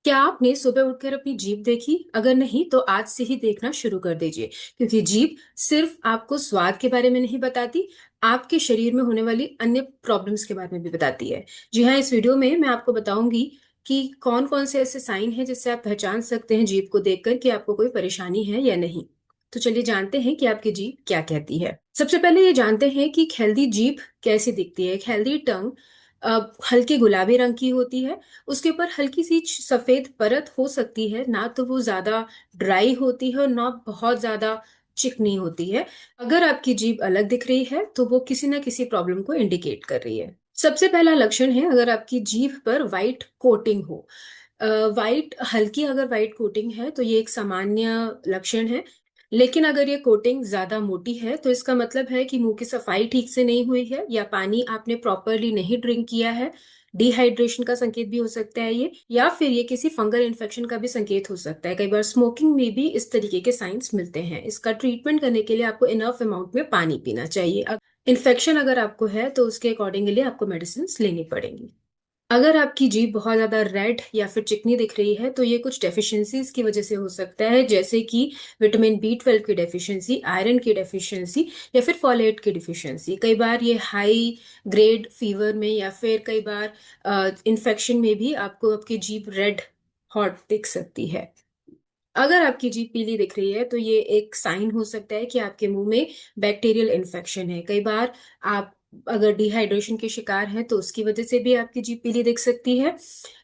क्या आपने सुबह उठकर अपनी जीभ देखी? अगर नहीं तो आज से ही देखना शुरू कर दीजिए, क्योंकि जीभ सिर्फ आपको स्वाद के बारे में नहीं बताती, आपके शरीर में होने वाली अन्य प्रॉब्लम्स के बारे में भी बताती है। जी हाँ, इस वीडियो में मैं आपको बताऊंगी कि कौन कौन से ऐसे साइन हैं जिससे आप पहचान सकते हैं जीभ को देखकर कि आपको कोई परेशानी है या नहीं। तो चलिए जानते हैं कि आपकी जीभ क्या कहती है। सबसे पहले ये जानते हैं कि एक हेल्दी जीभ कैसी दिखती है। एक हेल्दी टंग हल्के गुलाबी रंग की होती है। उसके ऊपर हल्की सी सफेद परत हो सकती है, ना तो वो ज्यादा ड्राई होती है और ना बहुत ज्यादा चिकनी होती है। अगर आपकी जीभ अलग दिख रही है तो वो किसी ना किसी प्रॉब्लम को इंडिकेट कर रही है। सबसे पहला लक्षण है अगर आपकी जीभ पर वाइट कोटिंग हो। वाइट हल्की अगर वाइट कोटिंग है तो ये एक सामान्य लक्षण है। लेकिन अगर ये कोटिंग ज्यादा मोटी है तो इसका मतलब है कि मुंह की सफाई ठीक से नहीं हुई है या पानी आपने प्रॉपरली नहीं ड्रिंक किया है। डिहाइड्रेशन का संकेत भी हो सकता है ये, या फिर ये किसी फंगल इन्फेक्शन का भी संकेत हो सकता है। कई बार स्मोकिंग में भी इस तरीके के साइंस मिलते हैं। इसका ट्रीटमेंट करने के लिए आपको इनफ अमाउंट में पानी पीना चाहिए। इन्फेक्शन अगर आपको है तो उसके अकॉर्डिंगली आपको मेडिसिन लेनी पड़ेंगी। अगर आपकी जीभ बहुत ज्यादा रेड या फिर चिकनी दिख रही है तो ये कुछ डेफिशिएंसीज की वजह से हो सकता है, जैसे कि विटामिन बी 12 की डेफिशिएंसी, आयरन की डेफिशिएंसी या फिर फॉलेट की डेफिशिएंसी। कई बार ये हाई ग्रेड फीवर में या फिर कई बार इन्फेक्शन में भी आपको आपकी जीभ रेड हॉट दिख सकती है। अगर आपकी जीभ पीली दिख रही है तो ये एक साइन हो सकता है कि आपके मुंह में बैक्टीरियल इन्फेक्शन है। कई बार आप अगर डिहाइड्रेशन के शिकार हैं तो उसकी वजह से भी आपकी जीभ पीली दिख सकती है।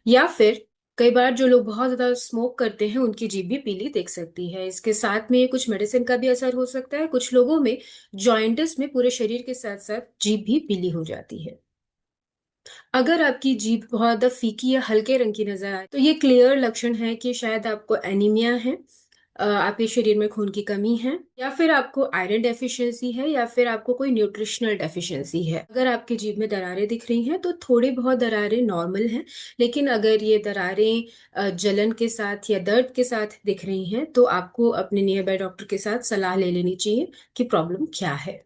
या फिर कई बार जो लोग बहुत ज्यादा स्मोक करते हैं उनकी जीभ भी पीली दिख सकती है। इसके साथ में कुछ मेडिसिन का भी असर हो सकता है। कुछ लोगों में जॉइंटिस में पूरे शरीर के साथ साथ जीभ भी पीली हो जाती है। अगर आपकी जीभ बहुत ज्यादा फीकी या हल्के रंग की नजर आए तो ये क्लियर लक्षण है कि शायद आपको एनीमिया है, आपके शरीर में खून की कमी है, या फिर आपको आयरन डेफिशिएंसी है, या फिर आपको कोई न्यूट्रिशनल डेफिशिएंसी है। अगर आपकी जीभ में दरारें दिख रही हैं तो थोड़ी बहुत दरारें नॉर्मल हैं। लेकिन अगर ये दरारें जलन के साथ या दर्द के साथ दिख रही हैं तो आपको अपने नियर बाय डॉक्टर के साथ सलाह ले लेनी चाहिए कि प्रॉब्लम क्या है।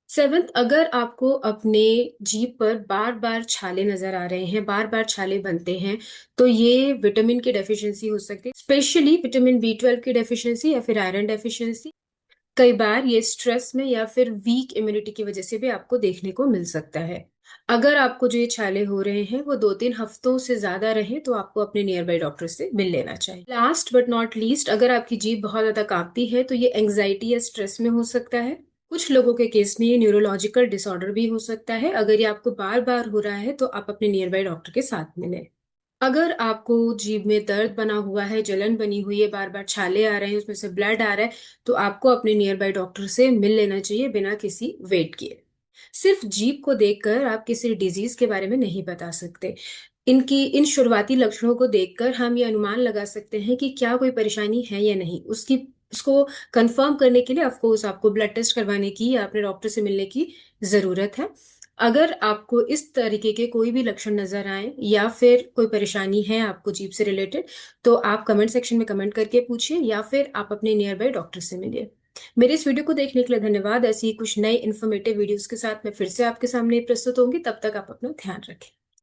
सेवन्थ, अगर आपको अपने जीभ पर बार बार छाले नजर आ रहे हैं, बार बार छाले बनते हैं, तो ये विटामिन की डेफिशिएंसी हो सकती है, स्पेशली विटामिन बी 12 की डेफिशिएंसी या फिर आयरन डेफिशिएंसी। कई बार ये स्ट्रेस में या फिर वीक इम्यूनिटी की वजह से भी आपको देखने को मिल सकता है। अगर आपको जो ये छाले हो रहे हैं वो 2-3 हफ्तों से ज्यादा रहे तो आपको अपने नियर बाय डॉक्टर से मिल लेना चाहिए। लास्ट बट नॉट लीस्ट, अगर आपकी जीभ बहुत ज्यादा कांपती है तो ये एंग्जाइटी या स्ट्रेस में हो सकता है। कुछ लोगों के केस में ये न्यूरोलॉजिकल डिसऑर्डर भी हो सकता है। अगर ये आपको बार बार हो रहा है तो आप अपने नियर बाय डॉक्टर के साथ मिलें। अगर आपको जीभ में दर्द बना हुआ है, जलन बनी हुई है, बार बार छाले आ रहे हैं, उसमें से ब्लड आ रहा है, तो आपको अपने नियर बाय डॉक्टर से मिल लेना चाहिए बिना किसी वेट किए। सिर्फ जीभ को देखकर आप किसी डिजीज के बारे में नहीं बता सकते। इनकी इन शुरुआती लक्षणों को देखकर हम ये अनुमान लगा सकते हैं कि क्या कोई परेशानी है या नहीं। उसको कंफर्म करने के लिए ऑफकोर्स आपको ब्लड टेस्ट करवाने की या अपने डॉक्टर से मिलने की जरूरत है। अगर आपको इस तरीके के कोई भी लक्षण नजर आए या फिर कोई परेशानी है आपको जीभ से रिलेटेड, तो आप कमेंट सेक्शन में कमेंट करके पूछिए या फिर आप अपने नियर बाय डॉक्टर से मिलिए। मेरे इस वीडियो को देखने के लिए धन्यवाद। ऐसी ही कुछ नई इन्फॉर्मेटिव वीडियोस के साथ मैं फिर से आपके सामने प्रस्तुत होंगी। तब तक आप अपना ध्यान रखें।